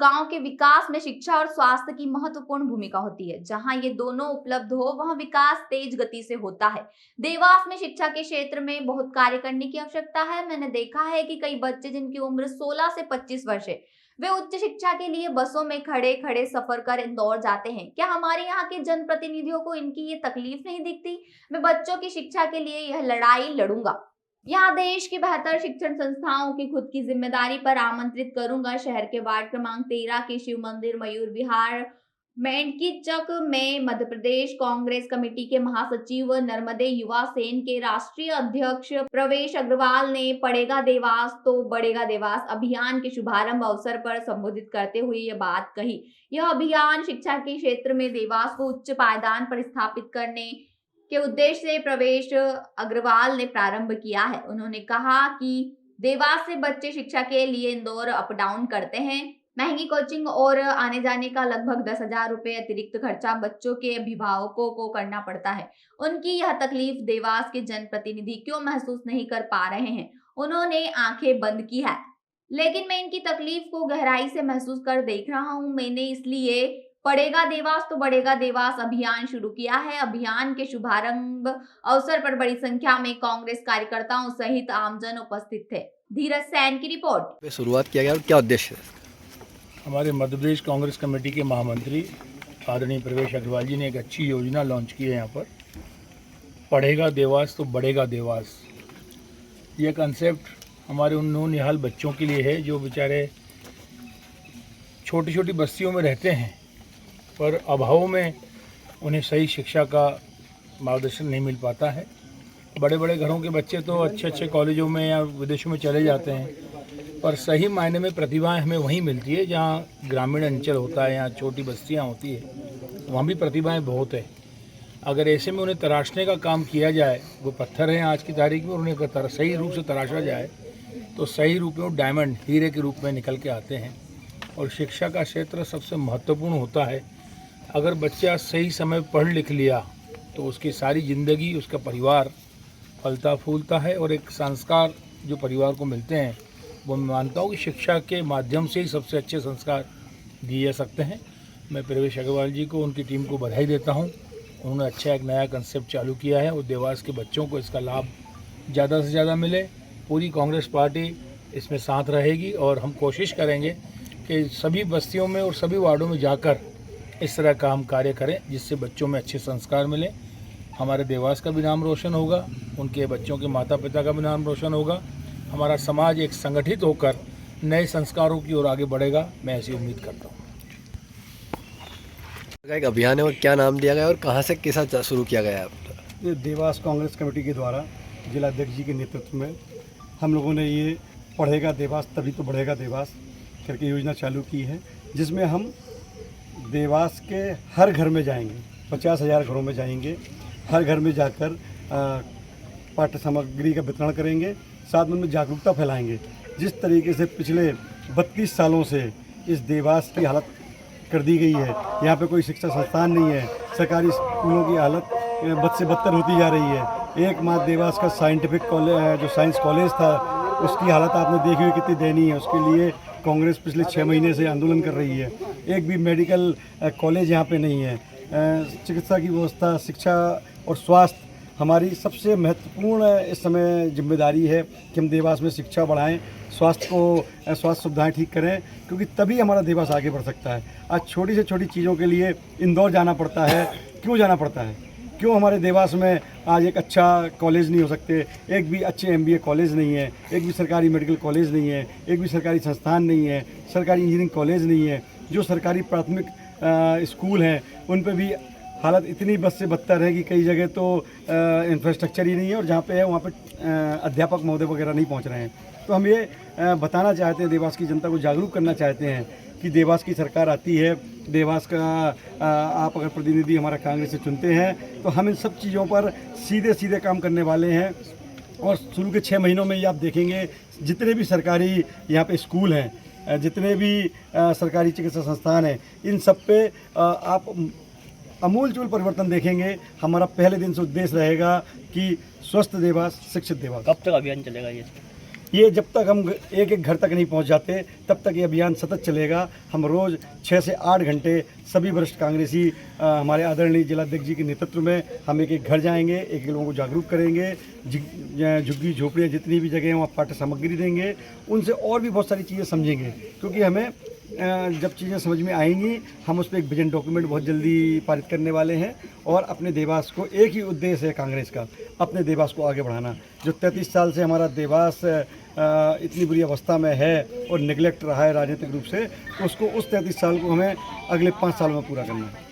गांव के विकास में शिक्षा और स्वास्थ्य की महत्वपूर्ण भूमिका होती है। जहां ये दोनों उपलब्ध हो वहां विकास तेज गति से होता है। देवास में शिक्षा के क्षेत्र में बहुत कार्य करने की आवश्यकता है। मैंने देखा है कि कई बच्चे जिनकी उम्र 16 से 25 वर्ष है, वे उच्च शिक्षा के लिए बसों में खड़े खड़े सफर कर इंदौर जाते हैं। क्या हमारे यहाँ के जनप्रतिनिधियों को इनकी ये तकलीफ नहीं दिखती? मैं बच्चों की शिक्षा के लिए यह लड़ाई लड़ूंगा। यहाँ देश की बेहतर शिक्षण संस्थाओं की खुद की जिम्मेदारी पर आमंत्रित करूंगा। शहर के वार्ड क्रमांक 13 के शिव मंदिर मयूर विहार मेंढकीचक में मध्य प्रदेश कांग्रेस कमेटी के महासचिव नर्मदे युवा सेन के राष्ट्रीय अध्यक्ष प्रवेश अग्रवाल ने पढ़ेगा देवास तो बढ़ेगा देवास अभियान के शुभारंभ अवसर पर संबोधित करते हुए ये बात कही। यह अभियान शिक्षा के क्षेत्र में देवास को उच्च पायदान पर स्थापित करने के उद्देश्य से प्रवेश अग्रवाल ने प्रारंभ किया है। उन्होंने कहा कि देवास से बच्चे शिक्षा के लिए इंदौर अप डाउन करते हैं। महंगी कोचिंग और आने जाने का लगभग 10,000 रुपए अतिरिक्त खर्चा बच्चों के अभिभावकों को करना पड़ता है। उनकी यह तकलीफ देवास के जनप्रतिनिधि क्यों महसूस नहीं कर पा रहे हैं? उन्होंने आंखें बंद की है, लेकिन मैं इनकी तकलीफ को गहराई से महसूस कर देख रहा हूं। मैंने इसलिए पढ़ेगा देवास तो बढ़ेगा देवास अभियान शुरू किया है। अभियान के शुभारंभ अवसर पर बड़ी संख्या में कांग्रेस कार्यकर्ताओं सहित आमजन उपस्थित थे। धीरज सैन की रिपोर्ट। शुरुआत किया गया और क्या उद्देश्य है? हमारे मध्य प्रदेश कांग्रेस कमेटी के महामंत्री आदरणीय प्रवेश अग्रवाल जी ने एक अच्छी योजना लॉन्च की है। यहाँ पर पढ़ेगा देवास तो बढ़ेगा देवास, ये कंसेप्ट हमारे उन नौनिहाल बच्चों के लिए है जो बेचारे छोटी छोटी बस्तियों में रहते हैं, पर अभाव में उन्हें सही शिक्षा का मार्गदर्शन नहीं मिल पाता है। बड़े बड़े घरों के बच्चे तो अच्छे अच्छे कॉलेजों में या विदेशों में चले जाते हैं, पर सही मायने में प्रतिभाएं हमें वहीं मिलती है जहाँ ग्रामीण अंचल होता है, यहाँ छोटी बस्तियाँ होती है, वहाँ भी प्रतिभाएं बहुत है। अगर ऐसे में उन्हें तराशने का काम किया जाए, वो पत्थर हैं आज की तारीख में, और उन्हें सही रूप से तराशा जाए तो सही रूप में वो डायमंड हीरे के रूप में निकल के आते हैं। और शिक्षा का क्षेत्र सबसे महत्वपूर्ण होता है। अगर बच्चा सही समय पढ़ लिख लिया तो उसकी सारी ज़िंदगी, उसका परिवार फलता फूलता है। और एक संस्कार जो परिवार को मिलते हैं वो मैं मानता हूँ कि शिक्षा के माध्यम से ही सबसे अच्छे संस्कार दिए जा सकते हैं। मैं प्रवेश अग्रवाल जी को, उनकी टीम को बधाई देता हूँ। उन्होंने अच्छा एक नया कंसेप्ट चालू किया है और देवास के बच्चों को इसका लाभ ज़्यादा से ज़्यादा मिले। पूरी कांग्रेस पार्टी इसमें साथ रहेगी और हम कोशिश करेंगे कि सभी बस्तियों में और सभी वार्डों में जाकर इस तरह का हम कार्य करें जिससे बच्चों में अच्छे संस्कार मिले। हमारे देवास का भी नाम रोशन होगा, उनके बच्चों के माता पिता का भी नाम रोशन होगा। हमारा समाज एक संगठित होकर नए संस्कारों की ओर आगे बढ़ेगा, मैं ऐसी उम्मीद करता हूँ। एक अभियान है और क्या नाम दिया गया और कहाँ से किस साथ शुरू किया गया है? ये देवास कांग्रेस कमेटी के द्वारा जिला अध्यक्ष जी के नेतृत्व में हम लोगों ने ये पढ़ेगा देवास तभी तो बढ़ेगा देवास करके योजना चालू की है, जिसमें हम देवास के हर घर में जाएंगे, 50,000 घरों में जाएंगे। हर घर में जाकर पाठ्य सामग्री का वितरण करेंगे, साथ में उनमें जागरूकता फैलाएंगे। जिस तरीके से पिछले 32 सालों से इस देवास की हालत कर दी गई है, यहाँ पे कोई शिक्षा संस्थान नहीं है, सरकारी स्कूलों की हालत बद से बदतर होती जा रही है। एकमात्र देवास का साइंटिफिक कॉलेज, जो साइंस कॉलेज था, उसकी हालत आपने देखी हुई कितनी दयनीय है। उसके लिए कांग्रेस पिछले 6 महीने से आंदोलन कर रही है। एक भी मेडिकल कॉलेज यहाँ पे नहीं है। चिकित्सा की व्यवस्था, शिक्षा और स्वास्थ्य हमारी सबसे महत्वपूर्ण इस समय जिम्मेदारी है कि हम देवास में शिक्षा बढ़ाएं, स्वास्थ्य सुविधाएं ठीक करें, क्योंकि तभी हमारा देवास आगे बढ़ सकता है। आज छोटी से छोटी चीज़ों के लिए इंदौर जाना पड़ता है। क्यों जाना पड़ता है? क्यों हमारे देवास में आज एक अच्छा कॉलेज नहीं हो सकते? एक भी अच्छे MBA कॉलेज नहीं है, एक भी सरकारी मेडिकल कॉलेज नहीं है, एक भी सरकारी संस्थान नहीं है, सरकारी इंजीनियरिंग कॉलेज नहीं है। जो सरकारी प्राथमिक स्कूल हैं उन पे भी हालत इतनी बद से बदतर है कि कई जगह तो इंफ्रास्ट्रक्चर ही नहीं है, और जहाँ पे है वहाँ पे अध्यापक महोदय वगैरह नहीं पहुँच रहे हैं। तो हम ये बताना चाहते हैं, देवास की जनता को जागरूक करना चाहते हैं कि देवास की सरकार आती है, देवास का आप अगर प्रतिनिधि हमारा कांग्रेस से चुनते हैं तो हम इन सब चीज़ों पर सीधे सीधे काम करने वाले हैं। और शुरू के 6 महीनों में ये आप देखेंगे जितने भी सरकारी यहाँ पे स्कूल हैं, जितने भी सरकारी चिकित्सा संस्थान हैं, इन सब पे आप अमूलचूल परिवर्तन देखेंगे। हमारा पहले दिन से उद्देश्य रहेगा कि स्वस्थ देवास, शिक्षित देवास। कब तक अभियान चलेगा ये? ये जब तक हम एक एक घर तक नहीं पहुंच जाते तब तक ये अभियान सतत चलेगा। हम रोज़ 6 से 8 घंटे सभी वरिष्ठ कांग्रेसी हमारे आदरणीय जिलाध्यक्ष जी के नेतृत्व में हम एक एक घर जाएंगे, एक एक लोगों को जागरूक करेंगे, झुग्गी झोपड़ियाँ जितनी भी जगह हैं वहाँ पाठ्य सामग्री देंगे, उनसे और भी बहुत सारी चीज़ें समझेंगे। क्योंकि हमें जब चीज़ें समझ में आएंगी हम उस पर एक विजन डॉक्यूमेंट बहुत जल्दी पारित करने वाले हैं और अपने देवास को, एक ही उद्देश्य है कांग्रेस का, अपने देवास को आगे बढ़ाना। जो 33 साल से हमारा देवास इतनी बुरी अवस्था में है और निगलेक्ट रहा है राजनीतिक रूप से, उसको उस 33 साल को हमें अगले 5 साल में पूरा करना है।